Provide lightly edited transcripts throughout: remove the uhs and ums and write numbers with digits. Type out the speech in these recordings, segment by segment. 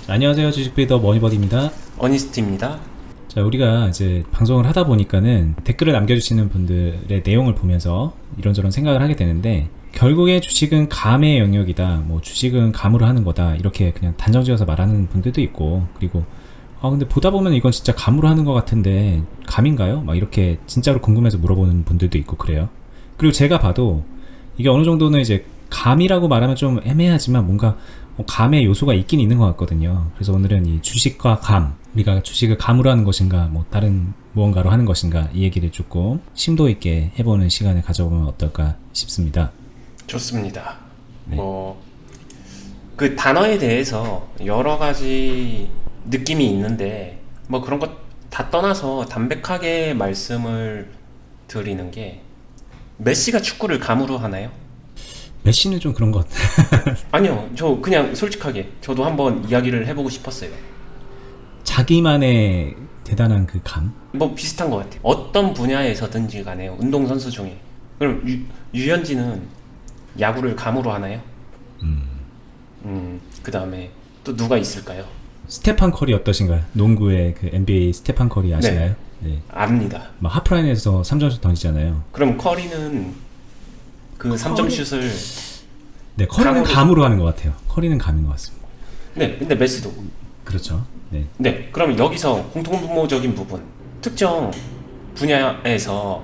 자, 안녕하세요. 주식브리더 머니버디입니다. 어니스트입니다. 자, 우리가 이제 방송을 하다 보니까는 댓글을 남겨주시는 분들의 내용을 보면서 이런저런 생각을 하게 되는데, 결국에 주식은 감의 영역이다, 뭐 주식은 감으로 하는 거다, 이렇게 그냥 단정지어서 말하는 분들도 있고, 그리고 근데 보다 보면 이건 진짜 감으로 하는 것 같은데 감인가요? 막 이렇게 진짜로 궁금해서 물어보는 분들도 있고 그래요. 그리고 제가 봐도 이게 어느 정도는 이제 감이라고 말하면 좀 애매하지만 뭔가 감의 요소가 있긴 있는 것 같거든요. 그래서 오늘은 이 주식과 감, 우리가 주식을 감으로 하는 것인가, 뭐 다른 무언가로 하는 것인가, 이 얘기를 조금 심도 있게 해보는 시간을 가져보면 어떨까 싶습니다. 좋습니다. 네. 그 단어에 대해서 여러 가지 느낌이 있는데, 그런 것 다 떠나서 담백하게 말씀을 드리는 게, 메시가 축구를 감으로 하나요? 메시는 좀 그런 것 같아요. 아니요. 저 그냥 솔직하게 저도 한번 이야기를 해보고 싶었어요. 자기만의 대단한 그 감? 비슷한 것 같아요. 어떤 분야에서든지 간에요. 운동선수 중에. 그럼 유현진은 야구를 감으로 하나요? 그 다음에 또 누가 있을까요? 스테판 커리 어떠신가요? 농구의 그 NBA 스테판 커리 아시나요? 네. 압니다. 막 하프라인에서 3점슛 던지잖아요. 그럼 커리는 그 3점 슛을 네, 커리는 감으로 하는 것 같아요. 커리는 감인 것 같습니다. 네, 근데 메시도 그렇죠. 네. 네, 그럼 여기서 공통분모적인 부분, 특정 분야에서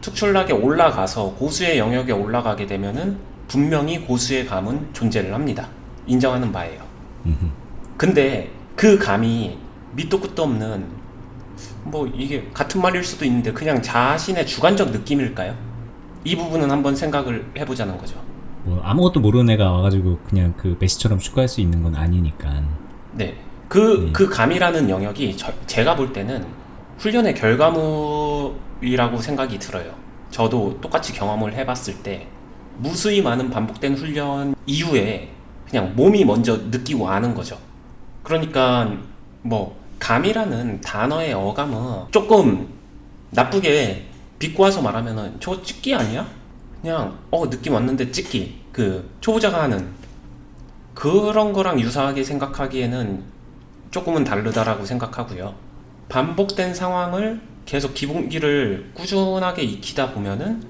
특출나게 올라가서 고수의 영역에 올라가게 되면은 분명히 고수의 감은 존재를 합니다. 인정하는 바예요. 근데 그 감이 밑도 끝도 없는, 이게 같은 말일 수도 있는데 그냥 자신의 주관적 느낌일까요? 이 부분은 한번 생각을 해보자는 거죠. 뭐 아무것도 모르는 애가 와가지고 그냥 그 메시처럼 축구할 수 있는 건 아니니까. 네. 그 감이라는 영역이 제가 볼 때는 훈련의 결과물이라고 생각이 들어요. 저도 똑같이 경험을 해봤을 때 무수히 많은 반복된 훈련 이후에 그냥 몸이 먼저 느끼고 아는 거죠. 그러니까 감이라는 단어의 어감은 조금 나쁘게 비꼬아서 말하면은 저 찍기 아니야? 그냥 느낌 왔는데 찍기, 그 초보자가 하는 그런 거랑 유사하게 생각하기에는 조금은 다르다라고 생각하고요. 반복된 상황을 계속 기본기를 꾸준하게 익히다 보면은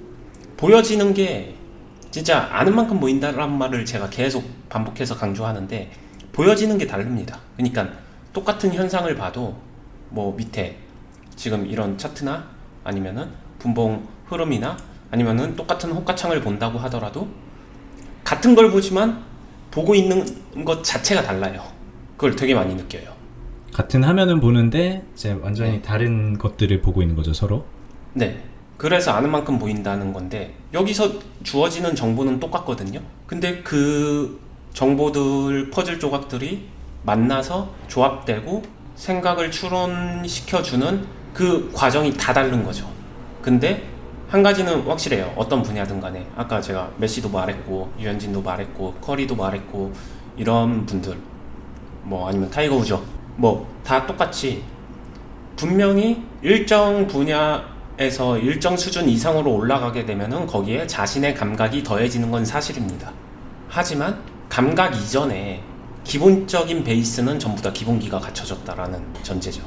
보여지는 게 진짜 아는 만큼 보인다라는 말을 제가 계속 반복해서 강조하는데, 보여지는 게 다릅니다. 그러니까 똑같은 현상을 봐도 밑에 지금 이런 차트나 아니면은 분봉 흐름이나 아니면은 똑같은 호가창을 본다고 하더라도 같은 걸 보지만 보고 있는 것 자체가 달라요. 그걸 되게 많이 느껴요. 같은 화면은 보는데 이제 완전히 다른 것들을 보고 있는 거죠, 서로. 네. 그래서 아는 만큼 보인다는 건데, 여기서 주어지는 정보는 똑같거든요. 근데 그 정보들, 퍼즐 조각들이 만나서 조합되고 생각을 추론시켜주는 그 과정이 다 다른 거죠. 근데 한 가지는 확실해요. 어떤 분야든 간에. 아까 제가 메시도 말했고, 유현진도 말했고, 커리도 말했고, 이런 분들, 아니면 타이거 우죠. 다 똑같이 분명히 일정 분야에서 일정 수준 이상으로 올라가게 되면은 거기에 자신의 감각이 더해지는 건 사실입니다. 하지만 감각 이전에 기본적인 베이스는 전부 다 기본기가 갖춰졌다라는 전제죠.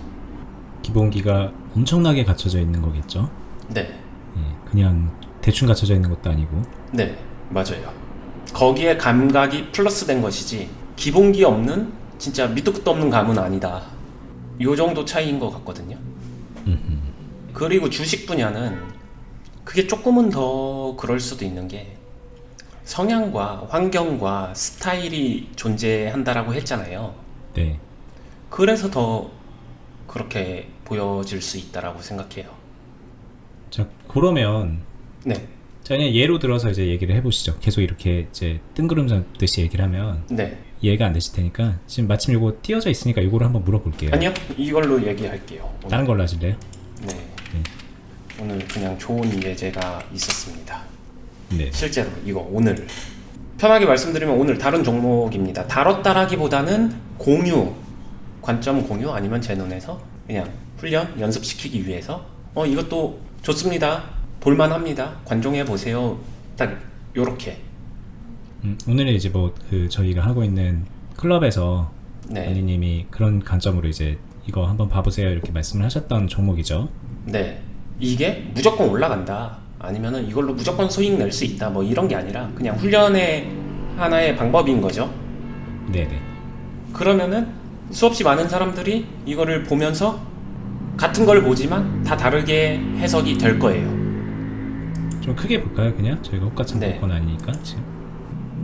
기본기가 엄청나게 갖춰져 있는 거겠죠. 네. 그냥 대충 갖춰져 있는 것도 아니고. 네, 맞아요. 거기에 감각이 플러스 된 것이지 기본기 없는 진짜 밑도 끝도 없는 감은 아니다. 요 정도 차이인 것 같거든요. 그리고 주식 분야는 그게 조금은 더 그럴 수도 있는 게, 성향과 환경과 스타일이 존재한다라고 했잖아요. 네. 그래서 더 그렇게 보여질 수 있다라고 생각해요. 자, 그러면 네. 자, 그냥 예로 들어서 이제 얘기를 해보시죠. 계속 이렇게 이제 뜬구름 잡듯이 얘기를 하면 네. 이해가 안 되실 테니까, 지금 마침 이거 띄어져 있으니까 이거를 한번 물어볼게요. 아니요, 이걸로 얘기할게요. 오늘. 다른 걸로 하실래요? 네. 오늘 그냥 좋은 예제가 있었습니다. 네. 실제로 이거 오늘 편하게 말씀드리면 오늘 다른 종목입니다. 다뤘다라기보다는 공유, 관점 공유, 아니면 제 눈에서 그냥 훈련 연습시키기 위해서 이것도 좋습니다, 볼만합니다, 관종해보세요, 딱 요렇게. 오늘은 이제 저희가 하고 있는 클럽에서 네. 언니님이 그런 관점으로 이제 이거 한번 봐보세요 이렇게 말씀을 하셨던 종목이죠. 네. 이게 무조건 올라간다. 아니면은 이걸로 무조건 수익 낼 수 있다. 뭐 이런 게 아니라 그냥 훈련의 하나의 방법인 거죠. 네네. 그러면은 수없이 많은 사람들이 이거를 보면서 같은 걸 보지만 다 다르게 해석이 될 거예요. 좀 크게 볼까요 그냥? 저희가 똑같은 네. 볼 건 아니니까 지금.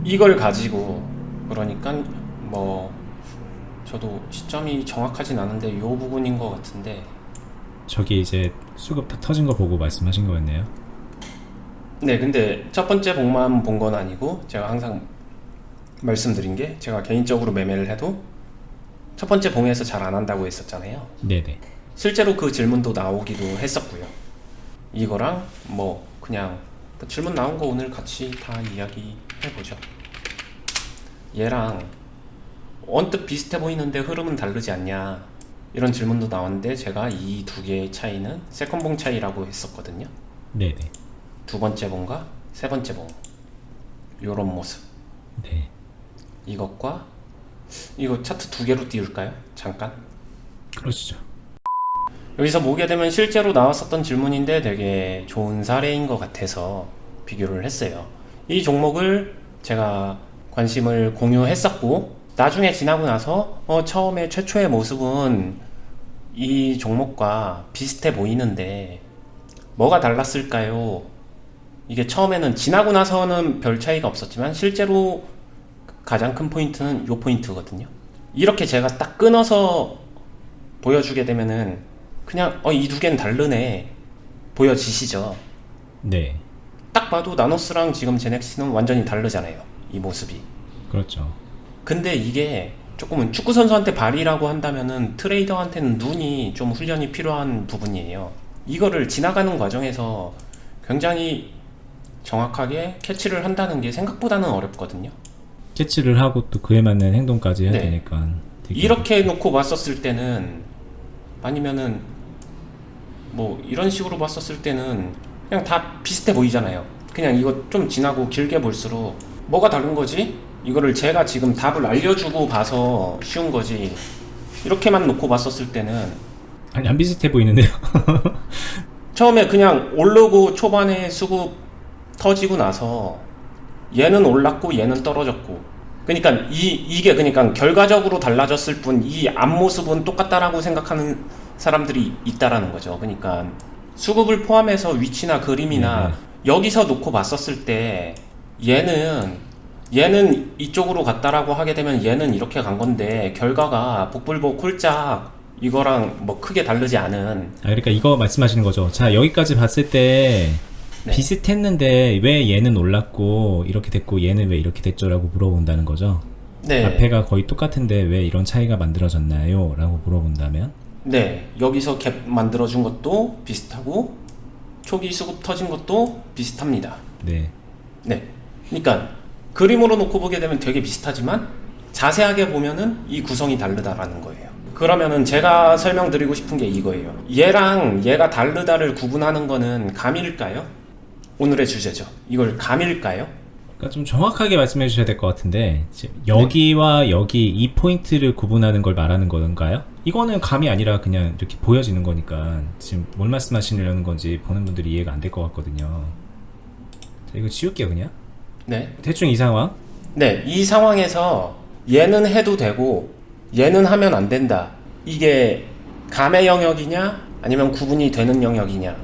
이걸 가지고 그러니까 뭐 저도 시점이 정확하진 않은데 이 부분인 것 같은데 저기 이제 수급 다 터진 거 보고 말씀하신 거였네요. 네, 근데 첫 번째 봉만 본 건 아니고 제가 항상 말씀드린 게 제가 개인적으로 매매를 해도 첫 번째 봉에서 잘 안 한다고 했었잖아요. 네네. 실제로 그 질문도 나오기도 했었고요. 이거랑 뭐 그냥 그 질문 나온 거 오늘 같이 다 이야기해보죠. 얘랑 언뜻 비슷해 보이는데 흐름은 다르지 않냐 이런 질문도 나왔는데 제가 이 두 개의 차이는 세컨봉 차이라고 했었거든요. 네네. 두 번째 봉과 세 번째 봉 요런 모습. 네. 이것과 이거 차트 두 개로 띄울까요? 잠깐. 그러시죠. 여기서 보게 되면 실제로 나왔었던 질문인데 되게 좋은 사례인 것 같아서 비교를 했어요. 이 종목을 제가 관심을 공유했었고 나중에 지나고 나서 처음에 최초의 모습은 이 종목과 비슷해 보이는데 뭐가 달랐을까요? 이게 처음에는 지나고 나서는 별 차이가 없었지만 실제로 가장 큰 포인트는 요 포인트거든요. 이렇게 제가 딱 끊어서 보여주게 되면은 그냥 이 두 개는 다르네 보여지시죠. 네. 딱 봐도 나노스랑 지금 제넥시는 완전히 다르잖아요. 이 모습이. 그렇죠. 근데 이게 조금은 축구 선수한테 발이라고 한다면은 트레이더한테는 눈이 좀 훈련이 필요한 부분이에요. 이거를 지나가는 과정에서 굉장히 정확하게 캐치를 한다는 게 생각보다는 어렵거든요. 캐치를 하고 또 그에 맞는 행동까지 해야 네. 되니까 되게 이렇게 놓고 봤었을 때는 아니면은 뭐 이런 식으로 봤었을 때는 그냥 다 비슷해 보이잖아요. 그냥 이거 좀 지나고 길게 볼수록 뭐가 다른 거지? 이거를 제가 지금 답을 알려주고 봐서 쉬운 거지. 이렇게만 놓고 봤었을 때는 아니 안 비슷해 보이는데요. 처음에 그냥 오르고 초반에 수급 터지고 나서 얘는 올랐고 얘는 떨어졌고 그러니까 이게 그러니까 결과적으로 달라졌을 뿐 이 앞모습은 똑같다라고 생각하는 사람들이 있다라는 거죠. 그러니까 수급을 포함해서 위치나 그림이나 네네. 여기서 놓고 봤었을 때 얘는 이쪽으로 갔다라고 하게 되면 얘는 이렇게 간 건데 결과가 복불복 홀짝 이거랑 뭐 크게 다르지 않은. 그러니까 이거 말씀하시는 거죠. 자 여기까지 봤을 때 네. 비슷했는데 왜 얘는 올랐고 이렇게 됐고 얘는 왜 이렇게 됐죠라고 물어본다는 거죠. 네. 앞에가 거의 똑같은데 왜 이런 차이가 만들어졌나요? 라고 물어본다면 네, 여기서 갭 만들어준 것도 비슷하고 초기 수급 터진 것도 비슷합니다. 네. 네, 그러니까 그림으로 놓고 보게 되면 되게 비슷하지만 자세하게 보면은 이 구성이 다르다라는 거예요. 그러면은 제가 설명드리고 싶은 게 이거예요. 얘랑 얘가 다르다를 구분하는 거는 감일까요? 오늘의 주제죠. 이걸 감일까요? 그러니까 좀 정확하게 말씀해 주셔야 될 것 같은데 지금 여기와 여기 이 포인트를 구분하는 걸 말하는 건가요? 이거는 감이 아니라 그냥 이렇게 보여지는 거니까 지금 뭘 말씀하시려는 건지 보는 분들이 이해가 안 될 것 같거든요. 자, 이거 지울게요 그냥. 네. 대충 이 상황. 네, 이 상황에서 얘는 해도 되고 얘는 하면 안 된다. 이게 감의 영역이냐 아니면 구분이 되는 영역이냐.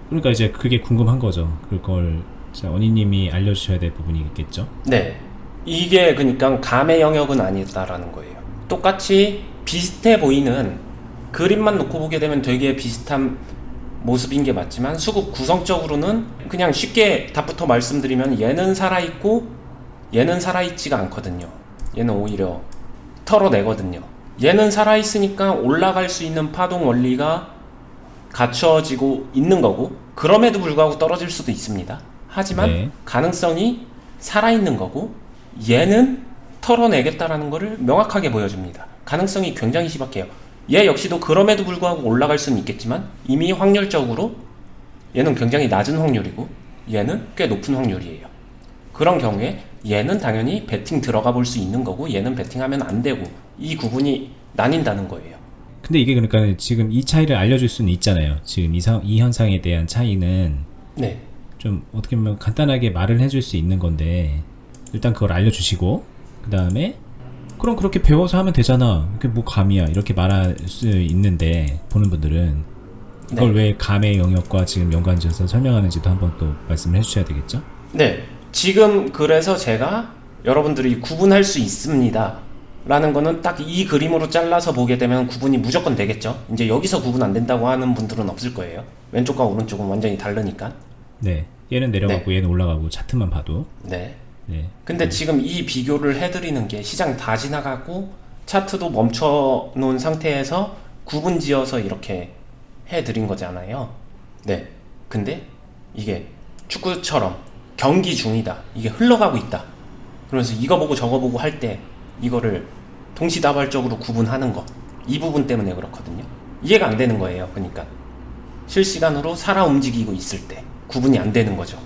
그러니까 이제 그게 궁금한 거죠. 그걸 언니님이 알려주셔야 될 부분이 있겠죠. 네, 이게 그러니까 감의 영역은 아니다라는 거예요. 똑같이 비슷해 보이는 그림만 놓고 보게 되면 되게 비슷한 모습인 게 맞지만 수급 구성적으로는 그냥 쉽게 답부터 말씀드리면 얘는 살아있고 얘는 살아있지가 않거든요. 얘는 오히려 털어내거든요. 얘는 살아있으니까 올라갈 수 있는 파동 원리가 갖춰지고 있는 거고 그럼에도 불구하고 떨어질 수도 있습니다. 하지만 네. 가능성이 살아있는 거고 얘는 털어내겠다라는 것을 명확하게 보여줍니다. 가능성이 굉장히 희박해요. 얘 역시도 그럼에도 불구하고 올라갈 수는 있겠지만 이미 확률적으로 얘는 굉장히 낮은 확률이고 얘는 꽤 높은 확률이에요. 그런 경우에 얘는 당연히 베팅 들어가 볼 수 있는 거고 얘는 베팅하면 안 되고 이 구분이 나뉜다는 거예요. 근데 이게 그러니까 지금 이 차이를 알려줄 수는 있잖아요. 지금 이 현상에 대한 차이는 네. 좀 어떻게 보면 간단하게 말을 해줄 수 있는 건데 일단 그걸 알려주시고 그 다음에 그럼 그렇게 배워서 하면 되잖아. 그게 뭐 감이야. 이렇게 말할 수 있는데 보는 분들은 이걸 왜 감의 영역과 지금 연관지어서 설명하는지도 한번 또 말씀을 해주셔야 되겠죠? 네. 지금 그래서 제가 여러분들이 구분할 수 있습니다. 라는 거는 딱 이 그림으로 잘라서 보게 되면 구분이 무조건 되겠죠. 이제 여기서 구분 안 된다고 하는 분들은 없을 거예요. 왼쪽과 오른쪽은 완전히 다르니까. 네. 얘는 내려가고 얘는 올라가고 차트만 봐도. 네. 네. 근데 지금 이 비교를 해드리는 게 시장 다 지나가고 차트도 멈춰 놓은 상태에서 구분 지어서 이렇게 해드린 거잖아요. 네. 근데 이게 축구처럼 경기 중이다. 이게 흘러가고 있다. 그러면서 이거 보고 저거 보고 할 때 이거를 동시다발적으로 구분하는 거. 이 부분 때문에 그렇거든요. 이해가 안 되는 거예요. 그러니까 실시간으로 살아 움직이고 있을 때 구분이 안 되는 거죠.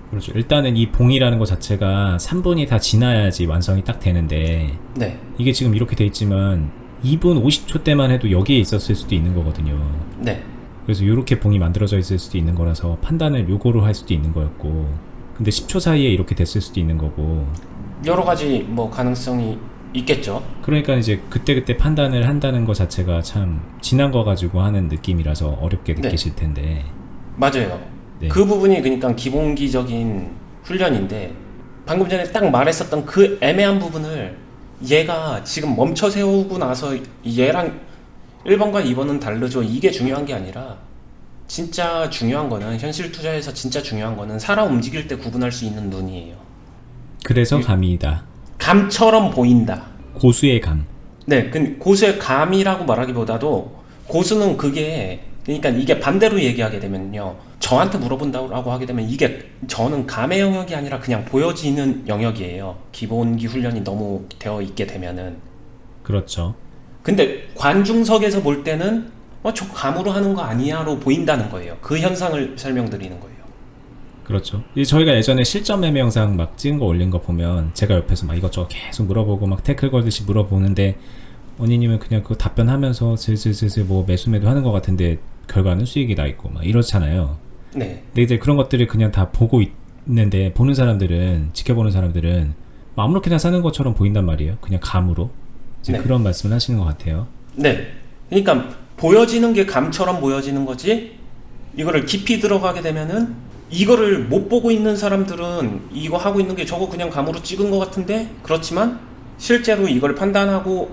그렇죠. 일단은 이 봉이라는 것 자체가 3분이 다 지나야지 완성이 딱 되는데 네. 이게 지금 이렇게 돼 있지만 2분 50초 때만 해도 여기에 있었을 수도 있는 거거든요. 네. 그래서 이렇게 봉이 만들어져 있을 수도 있는 거라서 판단을 요거로 할 수도 있는 거였고 근데 10초 사이에 이렇게 됐을 수도 있는 거고 여러 가지 뭐 가능성이 있겠죠. 그러니까 이제 그때그때 판단을 한다는 것 자체가 참 지난 거 가지고 하는 느낌이라서 어렵게 느끼실 텐데 맞아요. 네. 그 부분이 그러니까 기본기적인 훈련인데 방금 전에 딱 말했었던 그 애매한 부분을 얘가 지금 멈춰 세우고 나서 얘랑 1번과 2번은 다르죠. 이게 중요한 게 아니라 진짜 중요한 거는 현실 투자에서 진짜 중요한 거는 살아 움직일 때 구분할 수 있는 눈이에요. 그래서 감이다. 감처럼 보인다. 고수의 감. 네, 고수의 감이라고 말하기보다도 고수는 그게 그러니까 이게 반대로 얘기하게 되면요. 저한테 물어본다고 하게 되면 이게 저는 감의 영역이 아니라 그냥 보여지는 영역이에요. 기본기 훈련이 너무 되어 있게 되면은. 그렇죠. 근데 관중석에서 볼 때는 저 감으로 하는 거 아니야로 보인다는 거예요. 그 현상을 설명드리는 거예요. 그렇죠. 이제 저희가 예전에 실전 매매 영상 막 찍은 거 올린 거 보면 제가 옆에서 막 이것저것 계속 물어보고 막 태클 걸듯이 물어보는데 원희님은 그냥 그거 답변하면서 슬슬슬슬 뭐 매수매도 하는 것 같은데 결과는 수익이 나 있고 막 이렇잖아요. 네. 근데 이제 그런 것들을 그냥 다 보고 있는데 보는 사람들은 지켜보는 사람들은 뭐 아무렇게나 사는 것처럼 보인단 말이에요. 그냥 감으로. 이제 네. 그런 말씀을 하시는 것 같아요. 네. 그러니까 보여지는 게 감처럼 보여지는 거지 이거를 깊이 들어가게 되면은 이거를 못 보고 있는 사람들은 이거 하고 있는 게 저거 그냥 감으로 찍은 것 같은데 그렇지만 실제로 이걸 판단하고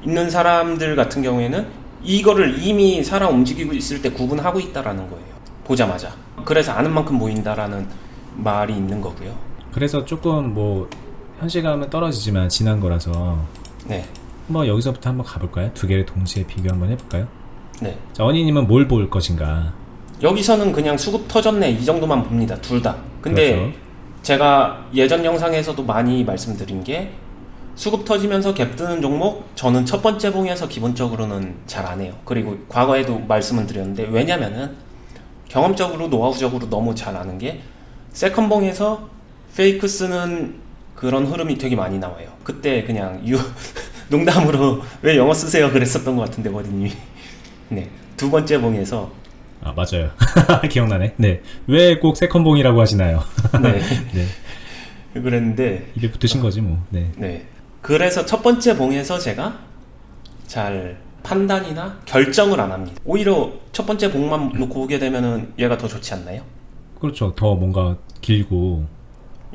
있는 사람들 같은 경우에는 이거를 이미 살아 움직이고 있을 때 구분하고 있다라는 거예요. 보자마자. 그래서 아는 만큼 보인다라는 말이 있는 거고요. 그래서 조금 뭐 현실감은 떨어지지만 지난 거라서 네. 한번 여기서부터 한번 가볼까요? 두 개를 동시에 비교 한번 해볼까요? 네. 자, 원희님은 뭘 볼 것인가? 여기서는 그냥 수급 터졌네 이 정도만 봅니다. 둘 다. 근데 그렇죠. 제가 예전 영상에서도 많이 말씀드린 게 수급 터지면서 갭 뜨는 종목 저는 첫 번째 봉에서 기본적으로는 잘 안 해요. 그리고 과거에도 말씀을 드렸는데 왜냐면은 경험적으로 노하우적으로 너무 잘 아는 게 세컨 봉에서 페이크 쓰는 그런 흐름이 되게 많이 나와요. 그때 그냥 농담으로 왜 영어 쓰세요 그랬었던 것 같은데 버디님이. 네. 두 번째 봉에서 아, 맞아요. 기억나네. 네. 왜 꼭 세컨봉이라고 하시나요? 네. 네. 그랬는데 입에 붙으신 거지 뭐. 네. 네. 그래서 첫 번째 봉에서 제가 잘 판단이나 결정을 안 합니다. 오히려 첫 번째 봉만 놓고 보게 되면은 얘가 더 좋지 않나요? 그렇죠. 더 뭔가 길고.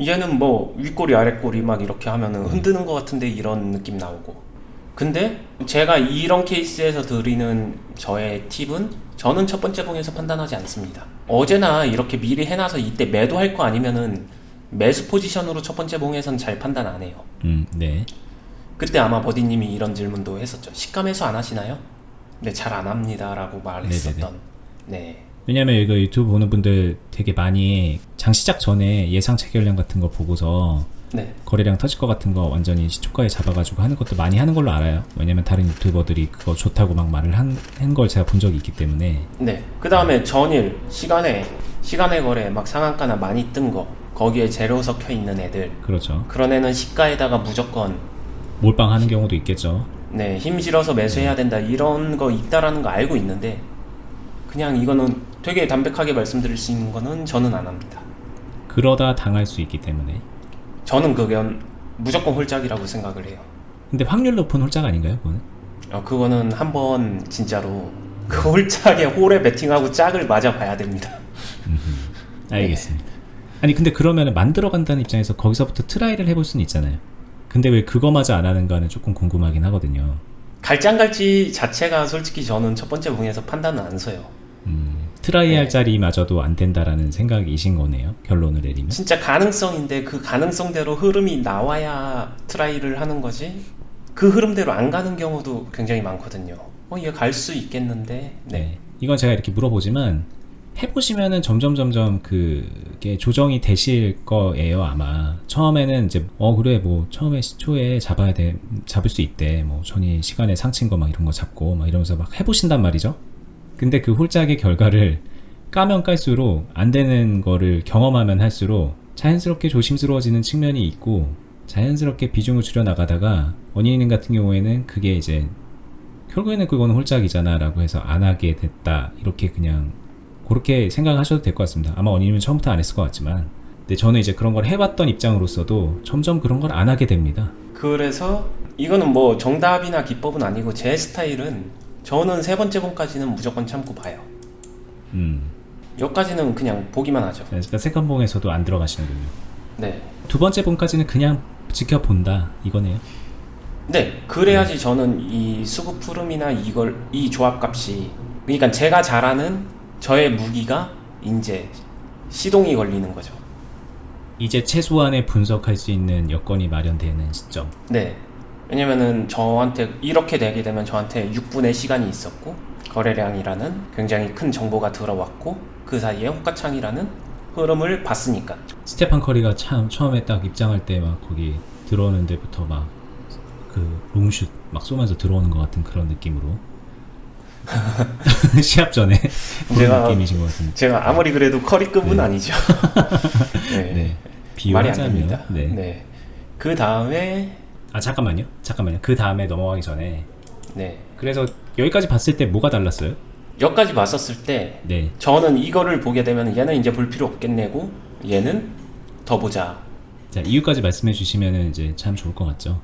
얘는 뭐 윗꼬리 아랫꼬리 막 이렇게 하면은 흔드는 것 같은데 이런 느낌 나오고. 근데 제가 이런 케이스에서 드리는 저의 팁은 저는 첫 번째 봉에서 판단하지 않습니다. 어제나 이렇게 미리 해놔서 이때 매도할 거 아니면은 매수 포지션으로 첫 번째 봉에선 잘 판단 안 해요. 네. 그때 아마 버디님이 이런 질문도 했었죠. 시가 매수 안 하시나요? 네, 잘 안 합니다 라고 말했었던. 네. 왜냐면 이거 유튜브 보는 분들 되게 많이 장 시작 전에 예상 체결량 같은 거 보고서 네. 거래량 터질 것 같은 거 완전히 시초가에 잡아가지고 하는 것도 많이 하는 걸로 알아요. 왜냐면 다른 유튜버들이 그거 좋다고 막 말을 한 걸 제가 본 적이 있기 때문에. 네. 그 다음에 전일 시간에 거래 막 상한가나 많이 뜬 거 거기에 재료 섞여 있는 애들, 그렇죠. 그런 애는 시가에다가 무조건 몰빵하는 경우도 있겠죠. 네, 힘 실어서 매수해야 된다 이런 거 있다라는 거 알고 있는데 그냥 이거는 되게 담백하게 말씀드릴 수 있는 거는 저는 안 합니다. 그러다 당할 수 있기 때문에. 저는 그건 무조건 홀짝이라고 생각을 해요. 근데 확률 높은 홀짝 아닌가요, 그거는? 그거는 한번 진짜로 그 홀짝에 홀에 베팅하고 짝을 맞아봐야 됩니다. 알겠습니다. 아니 근데 그러면 만들어 간다는 입장에서 거기서부터 트라이를 해볼 수는 있잖아요. 근데 왜 그거마저 안 하는가는 조금 궁금하긴 하거든요. 갈지 안 갈지 자체가 솔직히 저는 첫 번째 봉에서 판단은 안 서요. 트라이 할 네. 자리마저도 안 된다라는 생각이신 거네요, 결론을 내리면. 진짜 가능성인데 그 가능성대로 흐름이 나와야 트라이를 하는 거지 그 흐름대로 안 가는 경우도 굉장히 많거든요. 얘 갈 수 있겠는데. 네. 이건 제가 이렇게 물어보지만 해보시면은 점점 그게 조정이 되실 거예요, 아마. 처음에는 이제 그래 뭐 처음에 시초에 잡을 수 있대, 뭐 전이 시간에 상친 거 막 이런 거 잡고 막 이러면서 막 해보신단 말이죠. 근데 그 홀짝의 결과를 까면 깔수록 안 되는 거를 경험하면 할수록 자연스럽게 조심스러워지는 측면이 있고, 자연스럽게 비중을 줄여 나가다가 원인님 같은 경우에는 그게 이제 결국에는 그거는 홀짝이잖아 라고 해서 안 하게 됐다, 이렇게 그냥 그렇게 생각하셔도 될 것 같습니다. 아마 원인님은 처음부터 안 했을 것 같지만, 근데 저는 이제 그런 걸 해봤던 입장으로서도 점점 그런 걸 안 하게 됩니다. 그래서 이거는 뭐 정답이나 기법은 아니고 제 스타일은 저는 세 번째 봉까지는 무조건 참고 봐요. 여기까지는 그냥 보기만 하죠. 그러니까 세컨봉에서도 안 들어가시는군요. 네. 두 번째 봉까지는 그냥 지켜본다, 이거네요. 네, 그래야지 저는 이 수급 흐름이나 이 조합값이, 그러니까 제가 잘하는 저의 무기가 이제 시동이 걸리는 거죠. 이제 최소한의 분석할 수 있는 여건이 마련되는 시점. 네. 왜냐면은 저한테 이렇게 되게 되면 저한테 6분의 시간이 있었고 거래량이라는 굉장히 큰 정보가 들어왔고 그 사이에 호가창이라는 흐름을 봤으니까. 스테판 커리가 참 처음에 딱 입장할 때 막 거기 들어오는 데부터 막 그 롱슛 막 쏘면서 들어오는 것 같은 그런 느낌으로 시합 전에 그런 느낌이신 것 같은데. 제가 아무리 그래도 커리급은 아니죠. 네. 네. 말이 안 비유하자면 됩니다. 네. 네. 그 다음에 잠깐만요. 그 다음에 넘어가기 전에, 네. 그래서 여기까지 봤을 때 뭐가 달랐어요? 여기까지 봤었을 때 네. 저는 이거를 보게 되면 얘는 이제 볼 필요 없겠네고 얘는 더 보자. 자, 이유까지 말씀해 주시면은 이제 참 좋을 것 같죠.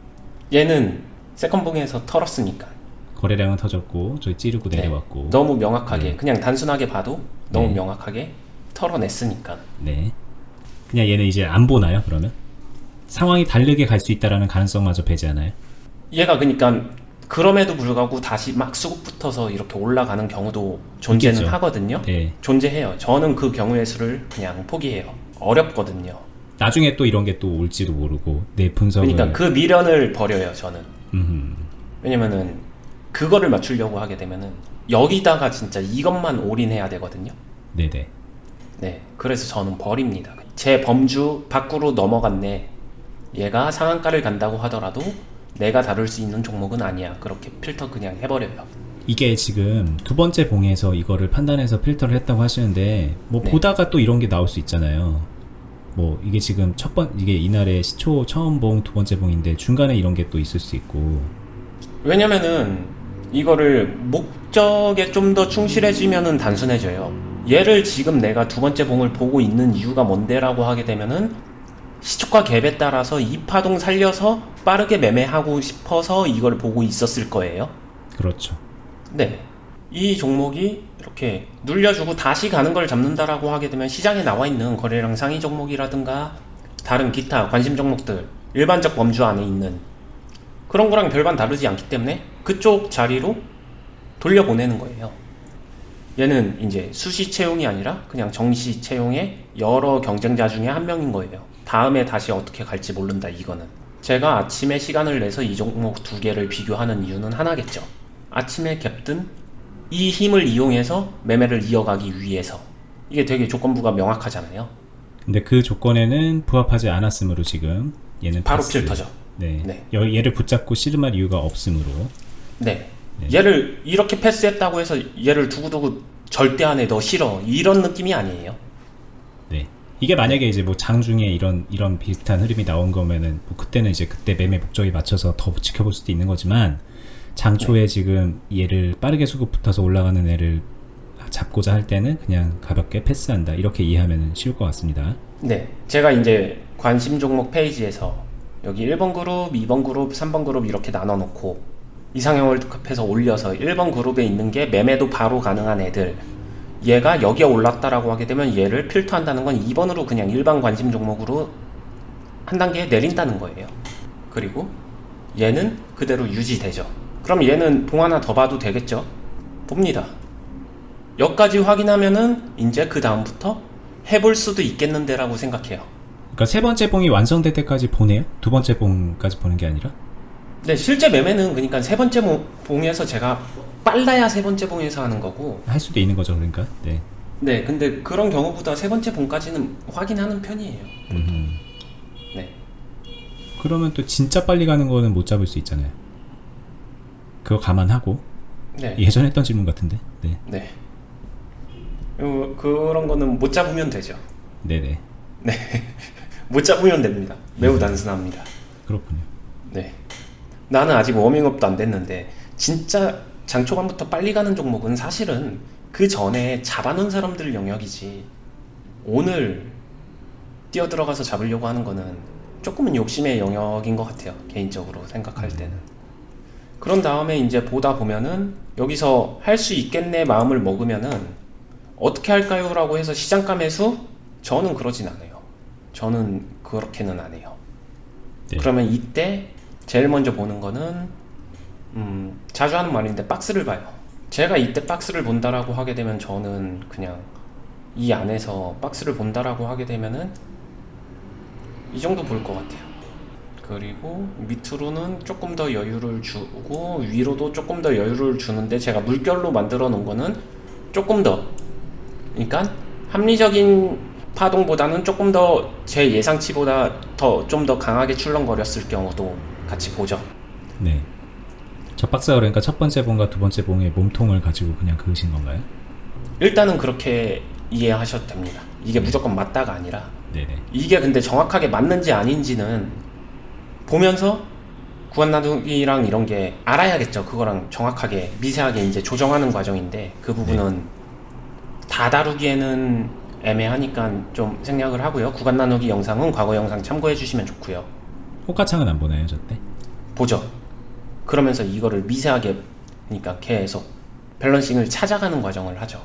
얘는 세컨봉에서 털었으니까. 거래량은 터졌고 저희 찌르고 네. 내려왔고. 너무 명확하게 네. 그냥 단순하게 봐도 너무 네. 명확하게 털어냈으니까. 네. 그냥 얘는 이제 안 보나요, 그러면? 상황이 다르게 갈 수 있다라는 가능성마저 배제하나요? 얘가 그러니까 그럼에도 불구하고 다시 막 수급 붙어서 이렇게 올라가는 경우도 존재는 있겠죠. 하거든요. 네. 존재해요. 저는 그 경우의 수를 그냥 포기해요. 어렵거든요. 나중에 또 이런 게 또 올지도 모르고 내 분석을. 그러니까 그 미련을 버려요, 저는. 음흠. 왜냐면은 그거를 맞추려고 하게 되면은 여기다가 진짜 이것만 올인해야 되거든요. 네네. 네, 그래서 저는 버립니다. 제 범주 밖으로 넘어갔네. 얘가 상한가를 간다고 하더라도 내가 다룰 수 있는 종목은 아니야. 그렇게 필터 그냥 해버려요. 이게 지금 두 번째 봉에서 이거를 판단해서 필터를 했다고 하시는데, 뭐 네. 보다가 또 이런 게 나올 수 있잖아요. 뭐 이게 지금 이게 이날의 시초 처음 봉, 두 번째 봉인데 중간에 이런 게 또 있을 수 있고. 왜냐면은 이거를 목적에 좀 더 충실해지면은 단순해져요. 얘를 지금 내가 두 번째 봉을 보고 있는 이유가 뭔데라고 하게 되면은 시초가 갭에 따라서 이 파동 살려서 빠르게 매매하고 싶어서 이걸 보고 있었을 거예요. 그렇죠. 네. 이 종목이 이렇게 눌려주고 다시 가는 걸 잡는다라고 하게 되면 시장에 나와 있는 거래량 상위 종목이라든가 다른 기타 관심 종목들, 일반적 범주 안에 있는 그런 거랑 별반 다르지 않기 때문에 그쪽 자리로 돌려보내는 거예요. 얘는 이제 수시 채용이 아니라 그냥 정시 채용의 여러 경쟁자 중에 한 명인 거예요. 다음에 다시 어떻게 갈지 모른다, 이거는. 제가 아침에 시간을 내서 이 종목 두 개를 비교하는 이유는 하나겠죠. 아침에 갭든 이 힘을 이용해서 매매를 이어가기 위해서. 이게 되게 조건부가 명확하잖아요. 근데 그 조건에는 부합하지 않았으므로 지금 얘는 바로 패스. 필터죠. 네. 네. 얘를 붙잡고 씨름할 이유가 없으므로. 네. 네. 얘를 이렇게 패스했다고 해서 얘를 두고두고 절대 안 해, 너 싫어, 이런 느낌이 아니에요. 네. 이게 만약에 이제 뭐 장중에 이런 비슷한 흐름이 나온 거면은 뭐 그때는 이제 그때 매매 목적에 맞춰서 더 지켜볼 수도 있는 거지만 장초에 지금 얘를 빠르게 수급 붙어서 올라가는 애를 잡고자 할 때는 그냥 가볍게 패스한다 이렇게 이해하면 쉬울 것 같습니다. 네, 제가 이제 관심 종목 페이지에서 여기 1번 그룹, 2번 그룹, 3번 그룹 이렇게 나눠놓고 이상형 월드컵에서 올려서 1번 그룹에 있는 게 매매도 바로 가능한 애들, 얘가 여기에 올랐다라고 하게 되면 얘를 필터한다는 건 2번으로 그냥 일반 관심 종목으로 한 단계 내린다는 거예요. 그리고 얘는 그대로 유지되죠. 그럼 얘는 봉 하나 더 봐도 되겠죠? 봅니다. 여기까지 확인하면은 이제 그 다음부터 해볼 수도 있겠는데 라고 생각해요. 그러니까 세 번째 봉이 완성될 때까지 보내요? 두 번째 봉까지 보는 게 아니라? 네, 실제 매매는 그러니까 세 번째 봉에서 제가 빨라야 세 번째 봉에서 하는 거고, 할 수도 있는 거죠, 그러니까. 네. 네, 근데 그런 경우보다 세 번째 봉까지는 확인하는 편이에요. 네. 그러면 또 진짜 빨리 가는 거는 못 잡을 수 있잖아요. 그거 감안하고. 네. 예전에 했던 질문 같은데. 네. 네. 그런 거는 못 잡으면 되죠. 네네. 네. 못 잡으면 됩니다. 매우 단순합니다. 그렇군요. 네. 나는 아직 워밍업도 안 됐는데 진짜 장초반부터 빨리 가는 종목은 사실은 그 전에 잡아놓은 사람들 영역이지, 오늘 뛰어들어가서 잡으려고 하는 거는 조금은 욕심의 영역인 것 같아요, 개인적으로 생각할 때는. 그런 다음에 이제 보다 보면은 여기서 할 수 있겠네 마음을 먹으면은 어떻게 할까요? 라고 해서 시장가 매수? 저는 그러진 않아요. 저는 그렇게는 안 해요. 네. 그러면 이때 제일 먼저 보는 거는 자주 하는 말인데 박스를 봐요. 제가 이때 박스를 본다라고 하게 되면 저는 그냥 이 안에서 박스를 본다라고 하게 되면은 이 정도 볼 것 같아요. 그리고 밑으로는 조금 더 여유를 주고 위로도 조금 더 여유를 주는데, 제가 물결로 만들어 놓은 거는 조금 더, 그러니까 합리적인 파동보다는 조금 더 제 예상치보다 좀 더 강하게 출렁거렸을 경우도 같이 보죠. 네. 저 박스가 그러니까 첫 번째 봉과 두 번째 봉의 몸통을 가지고 그냥 그으신 건가요? 일단은 그렇게 이해하셔도 됩니다. 이게 무조건 맞다가 아니라, 네네. 이게 근데 정확하게 맞는지 아닌지는 보면서 구간 나누기랑 이런 게 알아야겠죠. 그거랑 정확하게 미세하게 이제 조정하는 과정인데, 그 부분은 다 다루기에는 애매하니까 좀 생략을 하고요. 구간 나누기 영상은 과거 영상 참고해 주시면 좋고요. 호가창은 안 보나요, 저 때? 보죠. 그러면서 이거를 미세하게, 그러니까 계속 밸런싱을 찾아가는 과정을 하죠.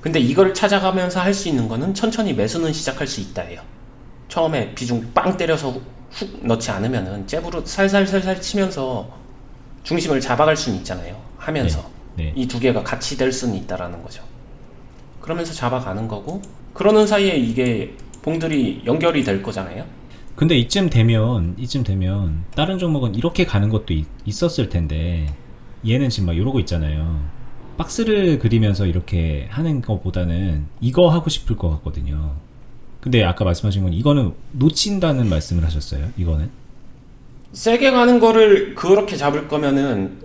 근데 이걸 찾아가면서 할 수 있는 거는 천천히 매수는 시작할 수 있다예요. 처음에 비중 빵 때려서 훅 넣지 않으면은 잽으로 살살살살 치면서 중심을 잡아갈 수는 있잖아요. 하면서 네. 이 두 개가 같이 될 수는 있다라는 거죠. 그러면서 잡아가는 거고, 그러는 사이에 이게 봉들이 연결이 될 거잖아요. 근데 이쯤 되면 다른 종목은 이렇게 가는 것도 있었을 텐데 얘는 지금 막 이러고 있잖아요. 박스를 그리면서 이렇게 하는 것보다는 이거 하고 싶을 것 같거든요. 근데 아까 말씀하신 건 이거는 놓친다는 말씀을 하셨어요. 이거는 세게 가는 거를 그렇게 잡을 거면은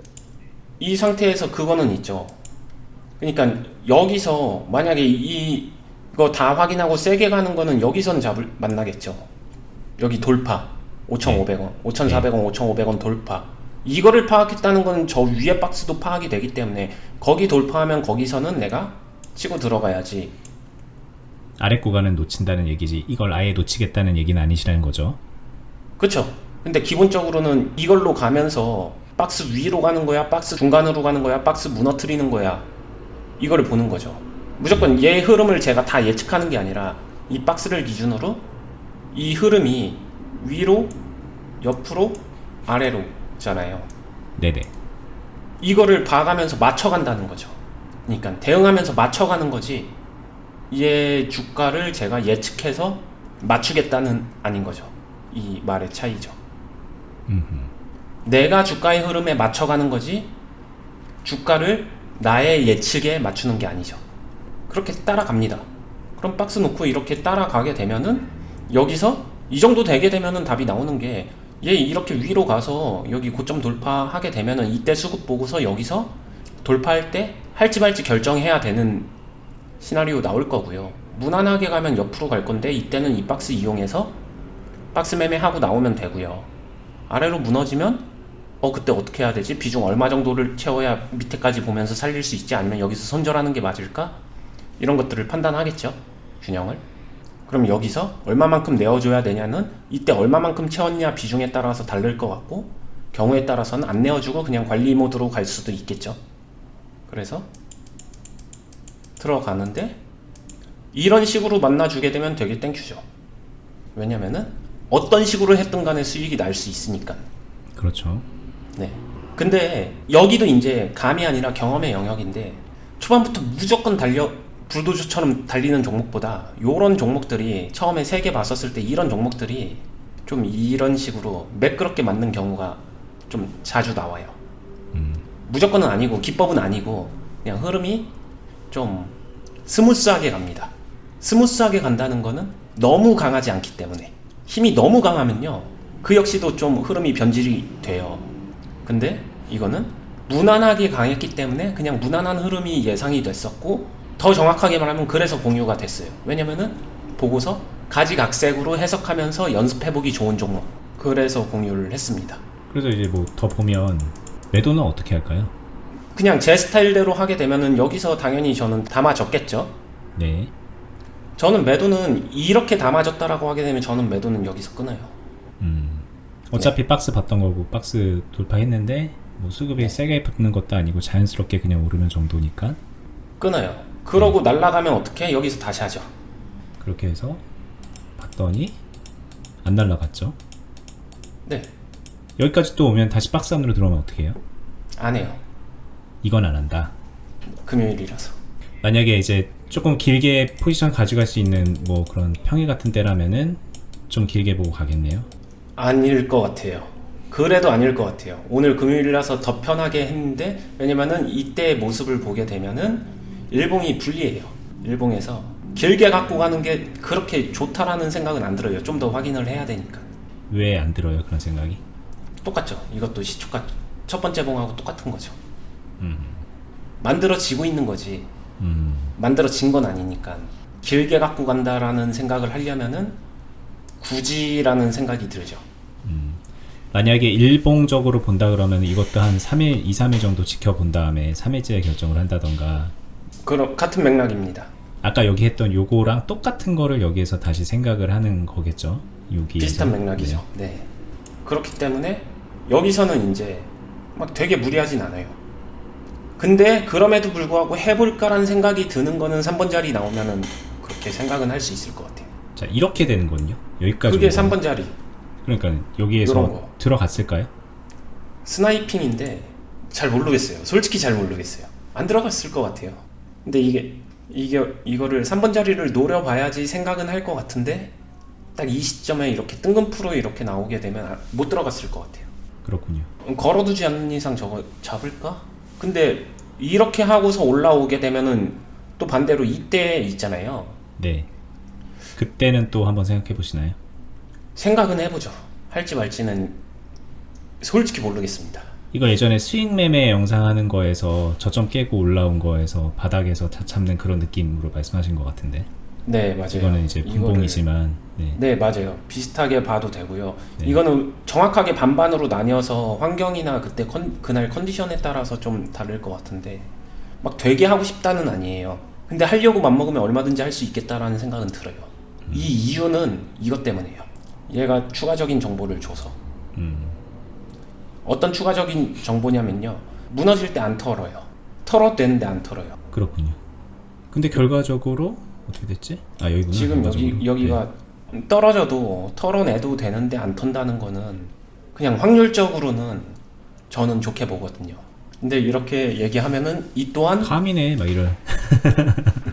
이 상태에서 그거는 있죠. 그러니까 여기서 만약에 이거 다 확인하고 세게 가는 거는 여기선 만나겠죠. 여기 돌파 5,500원, 5,400원, 5,500원 돌파, 이거를 파악했다는 건 저 위에 박스도 파악이 되기 때문에 거기 돌파하면 거기서는 내가 치고 들어가야지. 아래 구간은 놓친다는 얘기지 이걸 아예 놓치겠다는 얘기는 아니시라는 거죠. 그쵸. 근데 기본적으로는 이걸로 가면서 박스 위로 가는 거야, 박스 중간으로 가는 거야, 박스 무너뜨리는 거야, 이거를 보는 거죠. 무조건 얘 흐름을 제가 다 예측하는 게 아니라 이 박스를 기준으로 이 흐름이 위로, 옆으로, 아래로 잖아요. 네네. 이거를 봐가면서 맞춰간다는 거죠. 그러니까 대응하면서 맞춰가는 거지, 얘 주가를 제가 예측해서 맞추겠다는 아닌 거죠. 이 말의 차이죠. 내가 주가의 흐름에 맞춰가는 거지 주가를 나의 예측에 맞추는 게 아니죠. 그렇게 따라갑니다. 그럼 박스 놓고 이렇게 따라가게 되면은 여기서 이 정도 되게 되면은 답이 나오는 게, 얘 이렇게 위로 가서 여기 고점 돌파하게 되면은 이때 수급 보고서 여기서 돌파할 때 할지 말지 결정해야 되는 시나리오 나올 거고요. 무난하게 가면 옆으로 갈 건데 이때는 이 박스 이용해서 박스 매매하고 나오면 되고요. 아래로 무너지면 그때 어떻게 해야 되지? 비중 얼마 정도를 채워야 밑에까지 보면서 살릴 수 있지? 아니면 여기서 손절하는 게 맞을까? 이런 것들을 판단하겠죠. 균형을. 그럼 여기서 얼마만큼 내어줘야 되냐는 이때 얼마만큼 채웠냐 비중에 따라서 다를 것 같고, 경우에 따라서는 안 내어주고 그냥 관리 모드로 갈 수도 있겠죠. 그래서 들어가는데 이런 식으로 만나주게 되면 되게 땡큐죠. 왜냐면은 어떤 식으로 했든 간에 수익이 날 수 있으니까. 그렇죠. 네. 근데 여기도 이제 감이 아니라 경험의 영역인데, 초반부터 무조건 불도저처럼 달리는 종목보다 요런 종목들이 처음에 3개 봤었을 때 이런 종목들이 좀 이런 식으로 매끄럽게 맞는 경우가 좀 자주 나와요. 무조건은 아니고 기법은 아니고 그냥 흐름이 좀 스무스하게 갑니다. 스무스하게 간다는 거는 너무 강하지 않기 때문에. 힘이 너무 강하면요 그 역시도 좀 흐름이 변질이 돼요. 근데 이거는 무난하게 강했기 때문에 그냥 무난한 흐름이 예상이 됐었고, 더 정확하게 말하면 그래서 공유가 됐어요. 왜냐면은 보고서 가지각색으로 해석하면서 연습해보기 좋은 종목, 그래서 공유를 했습니다. 그래서 이제 뭐 더 보면 매도는 어떻게 할까요? 그냥 제 스타일대로 하게 되면은 여기서 당연히 저는 담아졌겠죠. 네. 저는 매도는 이렇게 담아졌다라고 하게 되면 저는 매도는 여기서 끊어요. 어차피 박스 봤던 거고 박스 돌파했는데 뭐 수급이 세게 붙는 것도 아니고 자연스럽게 그냥 오르는 정도니까 끊어요. 그러고 날아가면 어떻게? 여기서 다시 하죠. 그렇게 해서 봤더니 안 날라갔죠. 네. 여기까지 또 오면 다시 박스 안으로 들어오면 어떻게 해요? 안 해요. 이건 안 한다. 금요일이라서. 만약에 이제 조금 길게 포지션 가져갈 수 있는 뭐 그런 평일 같은 때라면은 좀 길게 보고 가겠네요. 아닐 것 같아요. 그래도 아닐 것 같아요. 오늘 금요일이라서 더 편하게 했는데, 왜냐면은 이때의 모습을 보게 되면은 일봉이 불리해요. 일봉에서 길게 갖고 가는 게 그렇게 좋다라는 생각은 안 들어요. 좀 더 확인을 해야 되니까. 왜 안 들어요 그런 생각이? 똑같죠. 이것도 시초가 첫 번째 봉하고 똑같은 거죠. 만들어지고 있는 거지. 만들어진 건 아니니까. 길게 갖고 간다라는 생각을 하려면은 굳이라는 생각이 들죠. 만약에 일봉적으로 본다 그러면 이것도 한 3일, 2, 3일 정도 지켜본 다음에 3일째 결정을 한다던가. 그럼 같은 맥락입니다. 아까 여기 했던 요거랑 똑같은 거를 여기에서 다시 생각을 하는 거겠죠. 여기에서. 비슷한 맥락이죠. 네. 그렇기 때문에 여기서는 이제 막 되게 무리하진 않아요. 근데 그럼에도 불구하고 해볼까라는 생각이 드는 거는 3번 자리 나오면은 그렇게 생각은 할 수 있을 것 같아요. 자, 이렇게 되는 거는요. 여기까지. 그게 오고. 3번 자리. 그러니까 요런 여기에서 거. 들어갔을까요? 스나이핑인데 잘 모르겠어요. 솔직히 잘 모르겠어요. 안 들어갔을 것 같아요. 근데 이거를 3번 자리를 노려봐야지 생각은 할 것 같은데, 딱 이 시점에 이렇게 뜬금포로 이렇게 나오게 되면 못 들어갔을 것 같아요. 그렇군요. 걸어두지 않는 이상 저거 잡을까? 근데 이렇게 하고서 올라오게 되면은 또 반대로 이때 있잖아요. 네. 그때는 또 한번 생각해 보시나요? 생각은 해보죠. 할지 말지는 솔직히 모르겠습니다. 이거 예전에 수익 매매 영상 하는 거에서 저점 깨고 올라온 거에서 바닥에서 잡는 그런 느낌으로 말씀하신 것 같은데. 네, 맞아요. 이거는 이제 분봉이지만. 네, 맞아요. 비슷하게 봐도 되고요. 네. 이거는 정확하게 반반으로 나뉘어서 환경이나 그때 그날 컨디션에 따라서 좀 다를 것 같은데, 막 되게 하고 싶다는 아니에요. 근데 하려고 맘먹으면 얼마든지 할 수 있겠다라는 생각은 들어요. 이 이유는 이것 때문이에요. 얘가 추가적인 정보를 줘서. 어떤 추가적인 정보냐면요, 무너질 때 안 털어요. 털어도 되는데 안 털어요. 그렇군요. 근데 결과적으로 어떻게 됐지? 아, 여기구나. 지금 결과적으로. 여기가 떨어져도 털어내도 되는데 안 턴다는 거는 그냥 확률적으로는 저는 좋게 보거든요. 근데 이렇게 얘기하면은 이 또한 감이네 막 이런.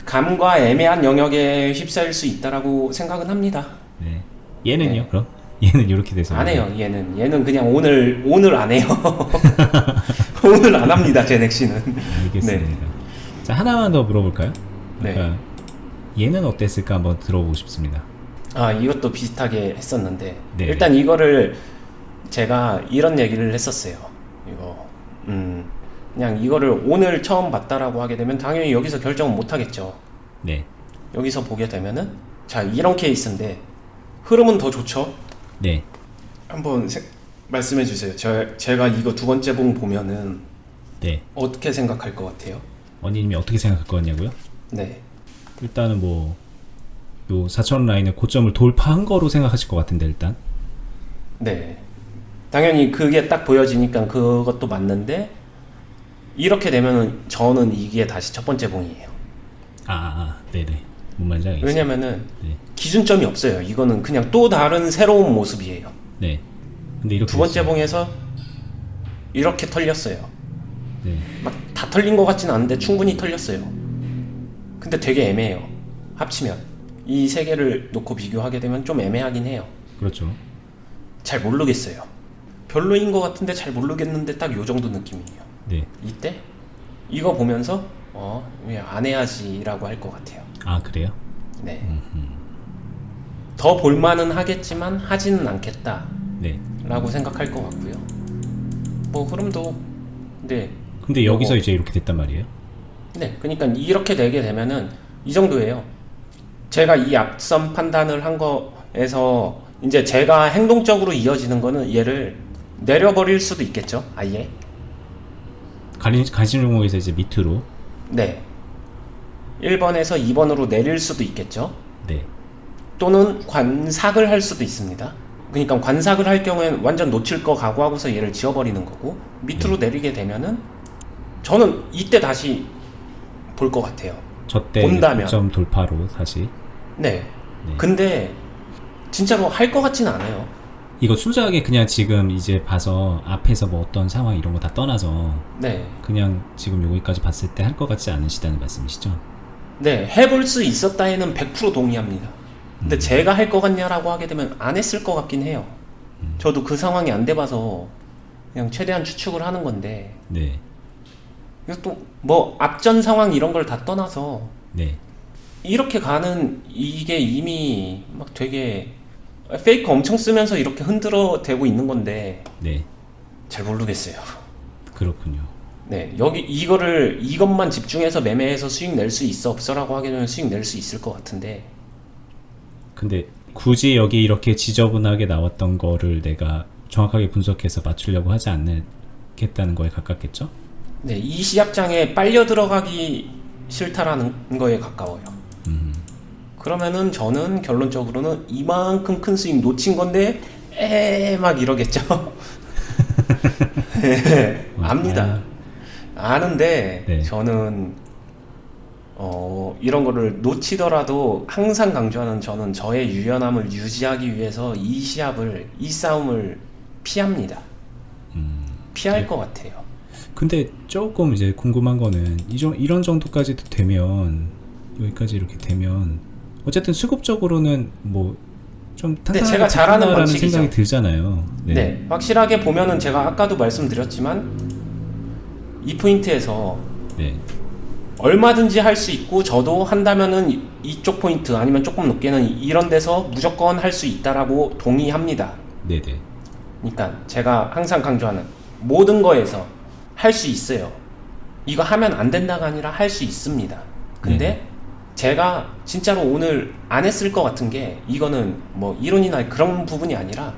감과 애매한 영역에 휩싸일 수 있다라고 생각은 합니다. 네. 얘는요? 네. 그럼? 얘는 이렇게 돼서 안 해요. 얘는 그냥 오늘 안 해요. 오늘 안 합니다. 제 넥시는. 알겠습니다. 자, 하나만 더 물어볼까요? 네. 그러니까 얘는 어땠을까 한번 들어보고 싶습니다. 아, 이것도 비슷하게 했었는데, 네. 일단 이거를 제가 이런 얘기를 했었어요. 이거 그냥 이거를 오늘 처음 봤다라고 하게 되면 당연히 여기서 결정은 못 하겠죠. 네. 여기서 보게 되면은 자 이런 케이스인데 흐름은 더 좋죠? 네. 한번 말씀해 주세요. 제가 이거 두 번째 봉 보면은 네. 어떻게 생각할 것 같아요? 원희님이 어떻게 생각할 것 같냐고요? 네. 일단은 뭐 요 4,000원 라인의 고점을 돌파한 거로 생각하실 것 같은데 일단. 네. 당연히 그게 딱 보여지니까 그것도 맞는데 이렇게 되면은 저는 이게 다시 첫 번째 봉이에요. 네네. 뭔 말인지 알겠어요. 왜냐면은 네. 기준점이 없어요. 이거는 그냥 또 다른 새로운 모습이에요. 네. 근데 이렇게 두 번째 됐어요. 봉에서 이렇게 털렸어요. 네. 막 다 털린 것 같지는 않은데 충분히 털렸어요. 근데 되게 애매해요. 합치면 이 세 개를 놓고 비교하게 되면 좀 애매하긴 해요. 그렇죠. 잘 모르겠어요. 별로인 것 같은데 잘 모르겠는데 딱 요 정도 느낌이에요. 네. 이때 이거 보면서 왜 안 해야지라고 할 것 같아요. 아 그래요? 네. 더 볼만은 하겠지만 하지는 않겠다. 네. 라고 생각할 것 같고요. 뭐 흐름도 네. 근데 여기서 요거- 이제 이렇게 됐단 말이에요? 네. 그러니까 이렇게 되게 되면은 이 정도예요. 제가 이 앞선 판단을 한 거에서 이제 제가 행동적으로 이어지는 거는 얘를 내려버릴 수도 있겠죠. 아예. 관심 종목에서 이제 밑으로. 네. 1번에서 2번으로 내릴 수도 있겠죠. 네. 또는 관삭을 할 수도 있습니다. 그러니까 관삭을 할 경우에는 완전 놓칠 거 각오하고서 얘를 지워버리는 거고 밑으로 내리게 되면은 저는 이때 다시 볼 것 같아요. 저때 본다면. 고점 돌파로 다시. 네. 네. 근데 진짜로 할 것 같지는 않아요. 이거 순수하게 그냥 지금 이제 봐서 앞에서 뭐 어떤 상황 이런 거 다 떠나서 네. 그냥 지금 여기까지 봤을 때 할 것 같지 않으시다는 말씀이시죠? 네. 해볼 수 있었다에는 100% 동의합니다. 근데 제가 할 것 같냐라고 하게 되면 안 했을 것 같긴 해요. 저도 그 상황이 안 돼봐서 그냥 최대한 추측을 하는 건데 네. 그래서 또 뭐 앞전 상황 이런 걸 다 떠나서 네. 이렇게 가는 이게 이미 막 되게 페이크 엄청 쓰면서 이렇게 흔들어 대고 있는 건데 네. 잘 모르겠어요. 그렇군요. 네, 이것만 집중해서 매매해서 수익 낼 수 있어 없어라고 하게 되면 수익 낼 수 있을 것 같은데 근데 굳이 여기 이렇게 지저분하게 나왔던 거를 내가 정확하게 분석해서 맞추려고 하지 않겠다는 거에 가깝겠죠? 네, 이 시합장에 빨려 들어가기 싫다라는 거에 가까워요. 그러면은 저는 결론적으로는 이만큼 큰 수익 놓친 건데 막 이러겠죠. 네, 압니다. 아는데 네. 저는 이런 거를 놓치더라도 항상 강조하는 저는 저의 유연함을 유지하기 위해서 이 싸움을 피합니다. 피할 것 같아요. 근데 조금 이제 궁금한 거는 이런 정도까지도 되면 여기까지 이렇게 되면 어쨌든 수급적으로는 뭐 좀 근데 제가 잘하는 탄탄하다는 원칙이죠. 생각이 들잖아요. 네, 확실하게 보면은 제가 아까도 말씀드렸지만 이 포인트에서 네. 얼마든지 할 수 있고 저도 한다면은 이쪽 포인트 아니면 조금 높게는 이런 데서 무조건 할 수 있다라고 동의합니다. 네네. 그러니까 제가 항상 강조하는 모든 거에서 할 수 있어요. 이거 하면 안 된다가 아니라 할 수 있습니다. 근데 제가 진짜로 오늘 안 했을 것 같은 게 이거는 뭐 이론이나 그런 부분이 아니라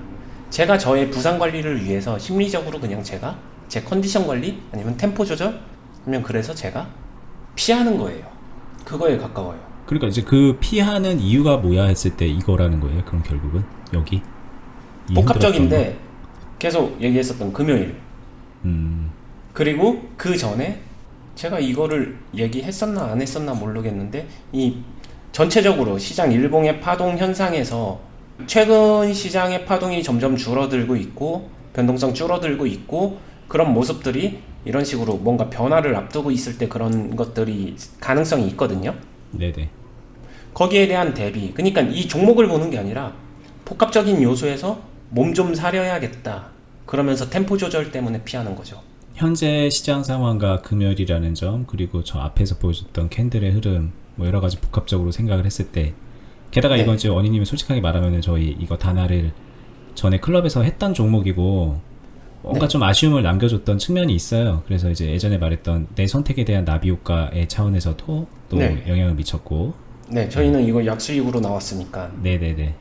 제가 저의 부상 관리를 위해서 심리적으로 그냥 제가 제 컨디션 관리 아니면 템포 조절 아니면 그래서 제가 피하는 거예요. 그거에 가까워요. 그러니까 이제 그 피하는 이유가 뭐야 했을 때 이거라는 거예요. 그럼 결국은 여기 이 복합적인데 계속 얘기했었던 금요일 힘들었던 그리고 그 전에 제가 이거를 얘기했었나 안 했었나 모르겠는데 이 전체적으로 시장 일봉의 파동 현상에서 최근 시장의 파동이 점점 줄어들고 있고 변동성 줄어들고 있고 그런 모습들이 이런 식으로 뭔가 변화를 앞두고 있을 때 그런 것들이 가능성이 있거든요. 네네. 거기에 대한 대비 그러니까 이 종목을 보는 게 아니라 복합적인 요소에서 몸 좀 사려야겠다 그러면서 템포 조절 때문에 피하는 거죠. 현재 시장 상황과 금요일이라는 점 그리고 저 앞에서 보여줬던 캔들의 흐름 뭐 여러 가지 복합적으로 생각을 했을 때 게다가 이건 지금 원희님이 솔직하게 말하면은 저희 이거 단화를 전에 클럽에서 했던 종목이고 뭔가 좀 아쉬움을 남겨줬던 측면이 있어요. 그래서 이제 예전에 말했던 내 선택에 대한 나비 효과의 차원에서도 또 영향을 미쳤고 네, 저희는 이거 약수익으로 나왔으니까 네네네.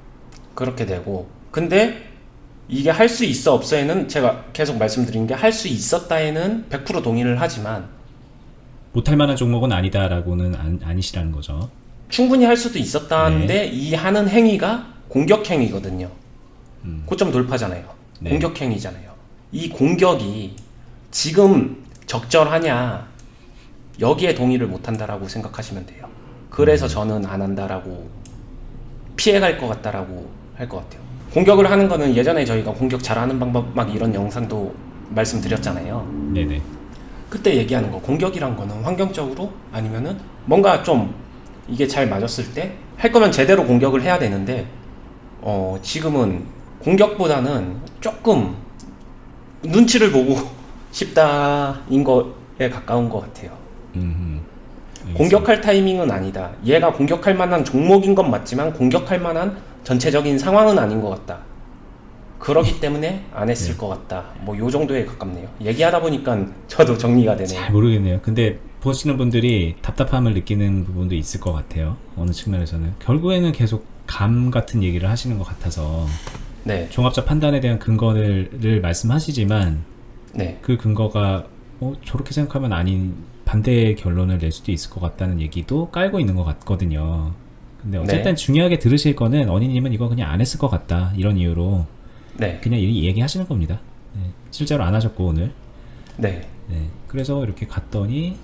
그렇게 되고, 근데 이게 할 수 있어 없어에는 제가 계속 말씀드린 게 할 수 있었다에는 100% 동의를 하지만 못할 만한 종목은 아니다라고는 아니시라는 거죠. 충분히 할 수도 있었다는데 이 하는 행위가 공격 행위거든요. 고점 돌파잖아요. 네. 공격 행위잖아요. 이 공격이 지금 적절하냐, 여기에 동의를 못 한다라고 생각하시면 돼요. 그래서 저는 안 한다라고, 피해갈 것 같다라고 할 것 같아요. 공격을 하는 거는 예전에 저희가 공격 잘하는 방법 막 이런 영상도 말씀드렸잖아요. 네네. 그때 얘기하는 거, 공격이란 거는 환경적으로 아니면은 뭔가 좀 이게 잘 맞았을 때 할 거면 제대로 공격을 해야 되는데, 지금은 공격보다는 조금 눈치를 보고 싶다인 거에 가까운 것 같아요. 알겠습니다. 공격할 타이밍은 아니다. 얘가 공격할 만한 종목인 건 맞지만 공격할 만한 전체적인 상황은 아닌 것 같다. 그렇기 때문에 안 했을 것 같다. 뭐 요 정도에 가깝네요. 얘기하다 보니까 저도 정리가 되네요. 잘 모르겠네요. 근데 보시는 분들이 답답함을 느끼는 부분도 있을 것 같아요. 어느 측면에서는 결국에는 계속 감 같은 얘기를 하시는 것 같아서 네, 종합적 판단에 대한 근거를 말씀하시지만 네, 그 근거가 저렇게 생각하면 아닌 반대의 결론을 낼 수도 있을 것 같다는 얘기도 깔고 있는 것 같거든요. 근데 어쨌든 네. 중요하게 들으실 거는 어니님은 이거 그냥 안 했을 것 같다 이런 이유로 네, 그냥 이 얘기하시는 겁니다. 네, 실제로 안 하셨고 오늘. 네, 네, 그래서 이렇게 갔더니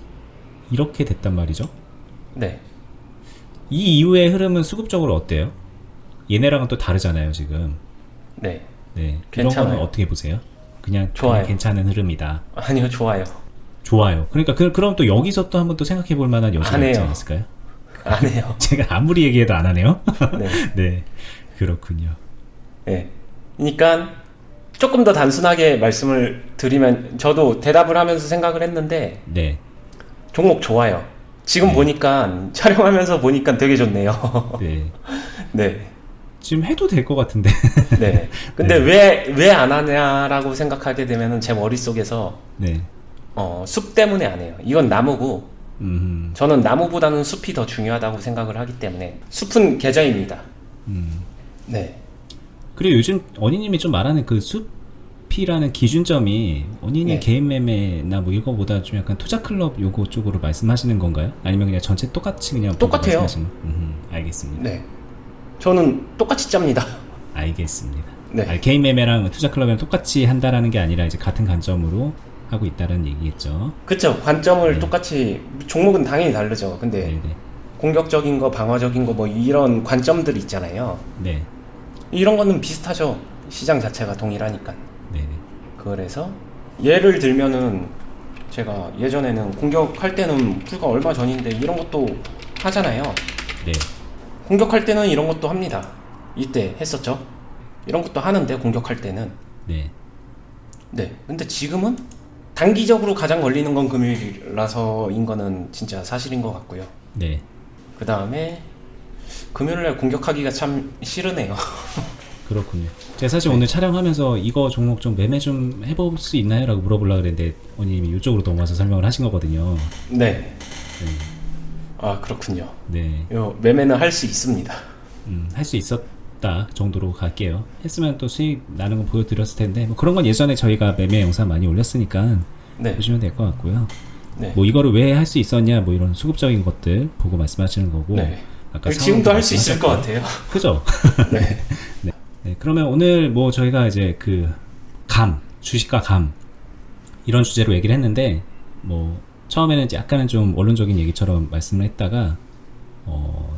이렇게 됐단 말이죠. 네. 이 이후의 흐름은 수급적으로 어때요? 얘네랑은 또 다르잖아요 지금. 네. 네, 이런 괜찮아요. 거는 어떻게 보세요? 그냥 좋아요. 괜찮은 흐름이다. 아니요, 좋아요. 좋아요. 그러니까 그럼 또 여기서 또 한번 또 생각해 볼 만한 여지가 안 있지 해요. 않았을까요? 안 해요. 제가 아무리 얘기해도 안 하네요. 네. 네, 그렇군요. 네. 그러니까 조금 더 단순하게 말씀을 드리면, 저도 대답을 하면서 생각을 했는데 네, 종목 좋아요. 지금 네. 보니까, 촬영하면서 보니까 되게 좋네요. 네. 네. 지금 해도 될 것 같은데. 네. 근데 왜 안 하냐라고 생각하게 되면은 제 머릿속에서 네. 숲 때문에 안 해요. 이건 나무고, 음, 저는 나무보다는 숲이 더 중요하다고 생각을 하기 때문에 숲은 계좌입니다. 네. 그리고 요즘 어니님이 좀 말하는 그 숲이라는 기준점이 어니님 네. 개인 매매나 뭐 이거보다 좀 약간 투자 클럽 요거 쪽으로 말씀하시는 건가요? 아니면 그냥 전체 똑같이 그냥 보고 똑같아요. 말씀하시는? 알겠습니다. 네. 저는 똑같이 짭니다. 알겠습니다. 네. 개인 매매랑 투자 클럽이랑 똑같이 한다라는 게 아니라 이제 같은 관점으로 하고 있다는 얘기겠죠. 그쵸. 관점을 네. 똑같이, 종목은 당연히 다르죠. 근데 네네. 공격적인 거, 방어적인 거, 뭐 이런 관점들 있잖아요. 네. 이런 거는 비슷하죠. 시장 자체가 동일하니까. 네네. 그래서 예를 들면은 제가 예전에는 공격할 때는 불과 얼마 전인데 이런 것도 하잖아요. 네. 공격할 때는 이런 것도 합니다. 이때 했었죠. 이런 것도 하는데 공격할 때는. 네. 네. 근데 지금은 단기적으로 가장 걸리는 건 금요일이라서인 거는 진짜 사실인 것 같고요. 네. 그 다음에 금요일날 공격하기가 참 싫으네요. 그렇군요. 제가 사실 오늘 촬영하면서 이거 종목 좀 매매 좀 해볼 수 있나요? 라고 물어보려고 그랬는데 어님이 이쪽으로 넘어와서 설명을 하신 거거든요. 네. 아, 그렇군요. 네. 요 매매는 할 수 있습니다. 할 수 있었다 정도로 갈게요. 했으면 또 수익 나는 거 보여드렸을 텐데 뭐 그런 건 예전에 저희가 매매 영상 많이 올렸으니까 네. 보시면 될 것 같고요. 네. 뭐 이거를 왜 할 수 있었냐 뭐 이런 수급적인 것들 보고 말씀하시는 거고 네. 아까 지금도 할 수 있을 것 같아요. 그죠? 네. 네, 그러면 오늘 뭐 저희가 이제 그 주식과 감 이런 주제로 얘기를 했는데 뭐 처음에는 약간은 좀 원론적인 얘기처럼 말씀을 했다가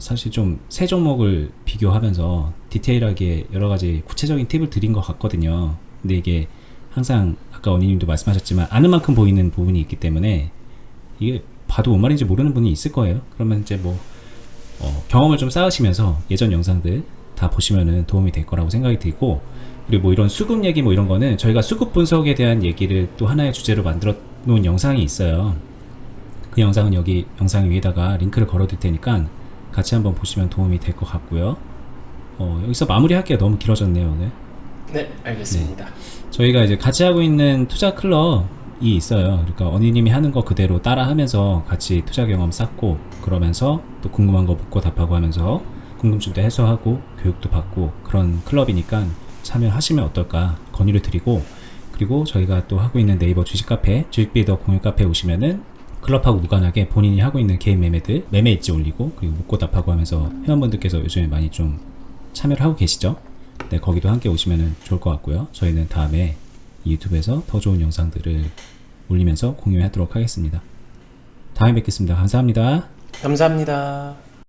사실 좀 세 종목을 비교하면서 디테일하게 여러 가지 구체적인 팁을 드린 것 같거든요. 근데 이게 항상 아까 언니님도 말씀하셨지만 아는 만큼 보이는 부분이 있기 때문에 이게 봐도 뭔 말인지 모르는 분이 있을 거예요. 그러면 이제 뭐 경험을 좀 쌓으시면서 예전 영상들 다 보시면은 도움이 될 거라고 생각이 들고, 그리고 뭐 이런 수급 얘기 뭐 이런 거는 저희가 수급 분석에 대한 얘기를 또 하나의 주제로 만들어 놓은 영상이 있어요. 그 영상은 여기 영상 위에다가 링크를 걸어 둘 테니까 같이 한번 보시면 도움이 될 것 같고요. 여기서 마무리 할게요. 너무 길어졌네요 오늘. 네, 알겠습니다. 저희가 이제 같이 하고 있는 투자 클럽 있어요. 그러니까 언니님이 하는 거 그대로 따라하면서 같이 투자 경험 쌓고, 그러면서 또 궁금한 거 묻고 답하고 하면서 궁금증도 해소하고 교육도 받고 그런 클럽이니까 참여하시면 어떨까 건의를 드리고, 그리고 저희가 또 하고 있는 네이버 주식 카페, 주식비더 공유 카페 오시면은 클럽하고 무관하게 본인이 하고 있는 개인 매매들 매매 일지 올리고, 그리고 묻고 답하고 하면서 회원분들께서 요즘에 많이 좀 참여를 하고 계시죠. 네, 거기도 함께 오시면 좋을 것 같고요. 저희는 다음에 이 유튜브에서 더 좋은 영상들을 올리면서 공유하도록 하겠습니다. 다음에 뵙겠습니다. 감사합니다. 감사합니다.